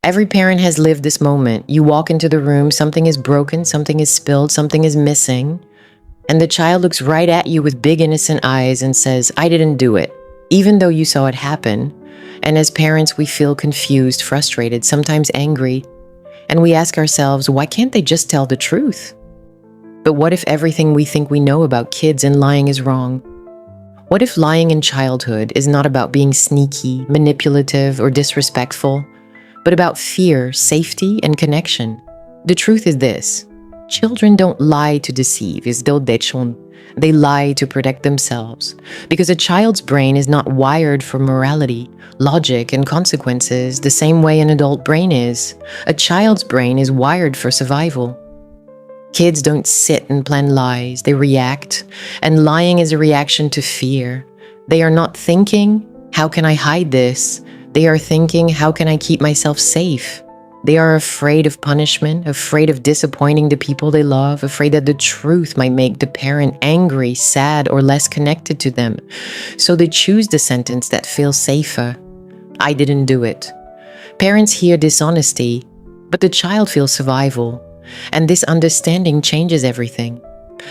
Every parent has lived this moment. You walk into the room, something is broken, something is spilled, something is missing, and the child looks right at you with big innocent eyes and says, "I didn't do it," even though you saw it happen. And as parents, we feel confused, frustrated, sometimes angry, and we ask ourselves, why can't they just tell the truth? But what if everything we think we know about kids and lying is wrong? What if lying in childhood is not about being sneaky, manipulative, or disrespectful, but about fear, safety, and connection? The truth is this: children don't lie to deceive, they lie to protect themselves, because a child's brain is not wired for morality, logic, and consequences the same way an adult brain is. A child's brain is wired for survival. Kids don't sit and plan lies, they react, and lying is a reaction to fear. They are not thinking, "How can I hide this?" They are thinking, "How can I keep myself safe?" They are afraid of punishment, afraid of disappointing the people they love, afraid that the truth might make the parent angry, sad, or less connected to them. So they choose the sentence that feels safer: "I didn't do it." Parents hear dishonesty, but the child feels survival. And this understanding changes everything.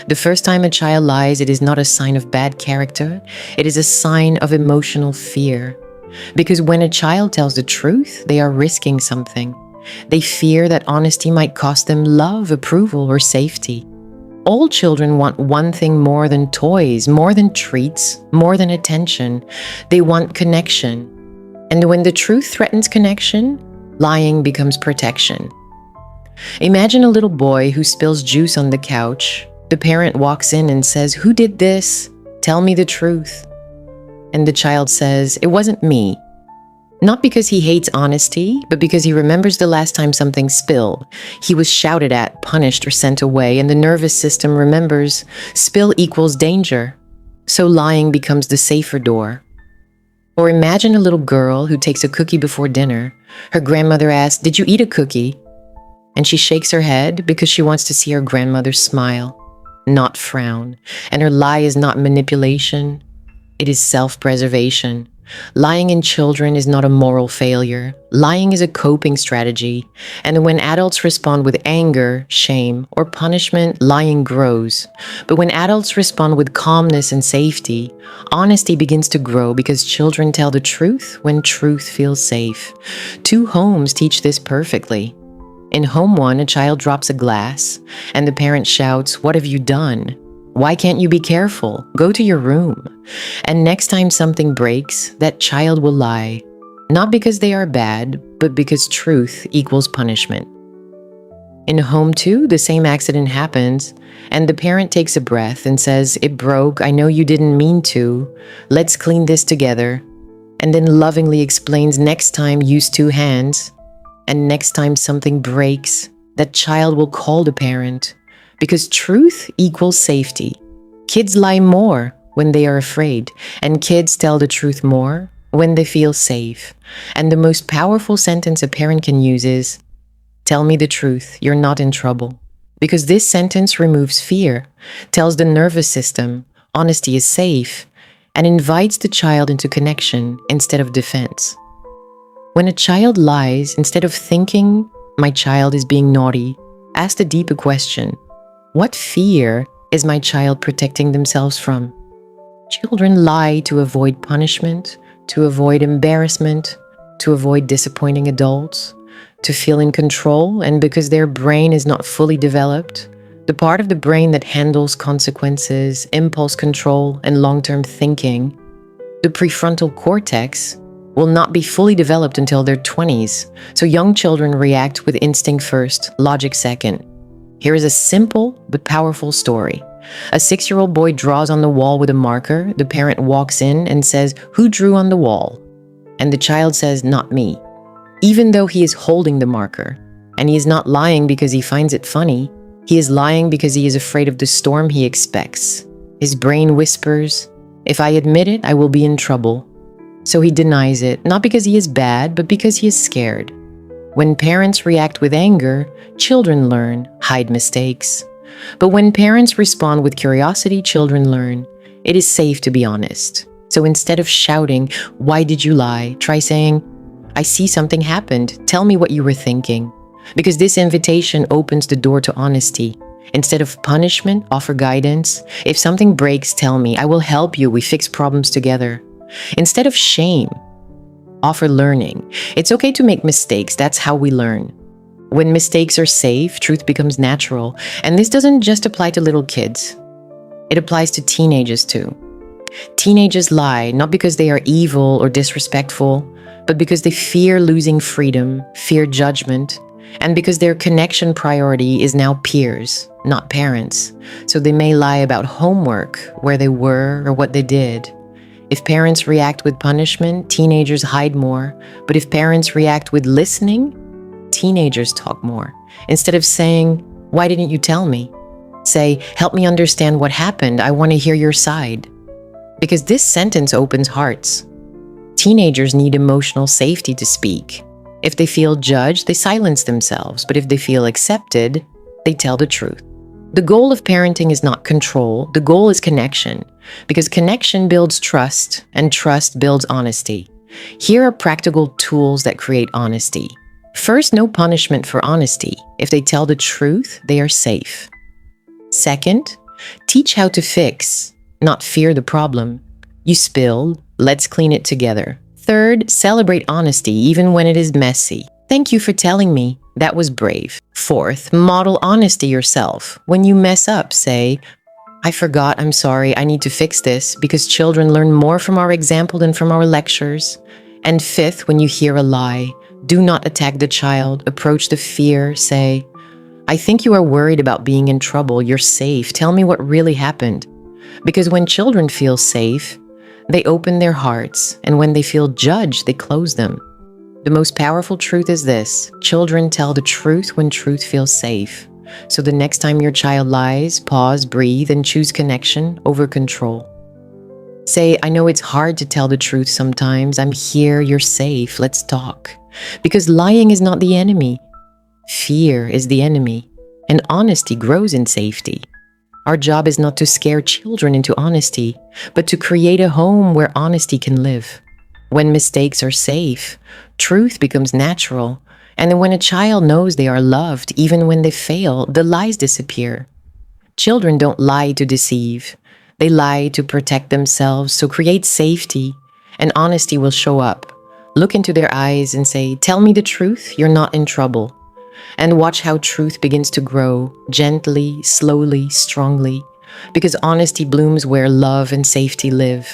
The first time a child lies, it is not a sign of bad character, it is a sign of emotional fear. Because when a child tells the truth, they are risking something. They fear that honesty might cost them love, approval, or safety. All children want one thing more than toys, more than treats, more than attention. They want connection. And when the truth threatens connection, lying becomes protection. Imagine a little boy who spills juice on the couch. The parent walks in and says, "Who did this? Tell me the truth." And the child says, "It wasn't me." Not because he hates honesty, but because he remembers the last time something spilled. He was shouted at, punished, or sent away, and the nervous system remembers spill equals danger. So lying becomes the safer door. Or imagine a little girl who takes a cookie before dinner. Her grandmother asks, "Did you eat a cookie?" And she shakes her head because she wants to see her grandmother smile, not frown. And her lie is not manipulation, it is self-preservation. Lying in children is not a moral failure. Lying is a coping strategy. And when adults respond with anger, shame, or punishment, lying grows. But when adults respond with calmness and safety, honesty begins to grow because children tell the truth when truth feels safe. Two homes teach this perfectly. In home one, a child drops a glass, and the parent shouts, "What have you done? Why can't you be careful? Go to your room." And next time something breaks, that child will lie, not because they are bad, but because truth equals punishment. In home two, the same accident happens, and the parent takes a breath and says, "It broke, I know you didn't mean to. Let's clean this together." And then lovingly explains, "Next time, use two hands." And next time something breaks, that child will call the parent, because truth equals safety. Kids lie more when they are afraid, and kids tell the truth more when they feel safe. And the most powerful sentence a parent can use is, "Tell me the truth, you're not in trouble." Because this sentence removes fear, tells the nervous system honesty is safe, and invites the child into connection instead of defense. When a child lies, instead of thinking, "My child is being naughty," ask the deeper question: what fear is my child protecting themselves from? Children lie to avoid punishment, to avoid embarrassment, to avoid disappointing adults, to feel in control, and because their brain is not fully developed, the part of the brain that handles consequences, impulse control, and long-term thinking, the prefrontal cortex, will not be fully developed until their 20s, so young children react with instinct first, logic second. Here is a simple but powerful story. A 6-year-old boy draws on the wall with a marker. The parent walks in and says, "Who drew on the wall?" And the child says, "Not me," even though he is holding the marker. And he is not lying because he finds it funny. He is lying because he is afraid of the storm he expects. His brain whispers, "If I admit it, I will be in trouble." So he denies it, not because he is bad, but because he is scared. When parents react with anger, children learn, hide mistakes. But when parents respond with curiosity, children learn, it is safe to be honest. So instead of shouting, "Why did you lie?" try saying, I see something happened. Tell me what you were thinking. Because this invitation opens the door to honesty. Instead of punishment, offer guidance. If something breaks, tell me. I will help you. We fix problems together. Instead of shame, offer learning. It's okay to make mistakes. That's how we learn. When mistakes are safe, truth becomes natural. And this doesn't just apply to little kids. It applies to teenagers too. Teenagers lie not because they are evil or disrespectful, but because they fear losing freedom, fear judgment, and because their connection priority is now peers, not parents. So they may lie about homework, where they were, or what they did. If parents react with punishment, teenagers hide more. But if parents react with listening, teenagers talk more. Instead of saying, "Why didn't you tell me?" Say, "Help me understand what happened. I want to hear your side." Because this sentence opens hearts. Teenagers need emotional safety to speak. If they feel judged, they silence themselves. But if they feel accepted, they tell the truth. The goal of parenting is not control. The goal is connection. Because connection builds trust, and trust builds honesty. Here are practical tools that create honesty. First, no punishment for honesty. If they tell the truth, they are safe. Second, teach how to fix, not fear the problem. You spilled, let's clean it together. Third, celebrate honesty even when it is messy. Thank you for telling me. That was brave. Fourth, model honesty yourself. When you mess up, say, "I forgot, I'm sorry, I need to fix this," because children learn more from our example than from our lectures. And fifth, when you hear a lie, do not attack the child. Approach the fear. Say, "I think you are worried about being in trouble. You're safe. Tell me what really happened." Because when children feel safe, they open their hearts, and when they feel judged, they close them. The most powerful truth is this: children tell the truth when truth feels safe. So the next time your child lies, pause, breathe, and choose connection over control. Say, "I know it's hard to tell the truth sometimes. I'm here, you're safe, let's talk." Because lying is not the enemy. Fear is the enemy, and honesty grows in safety. Our job is not to scare children into honesty, but to create a home where honesty can live. When mistakes are safe, truth becomes natural. And then when a child knows they are loved, even when they fail, the lies disappear. Children don't lie to deceive. They lie to protect themselves, so create safety, and honesty will show up. Look into their eyes and say, "Tell me the truth, you're not in trouble." And watch how truth begins to grow, gently, slowly, strongly, because honesty blooms where love and safety live.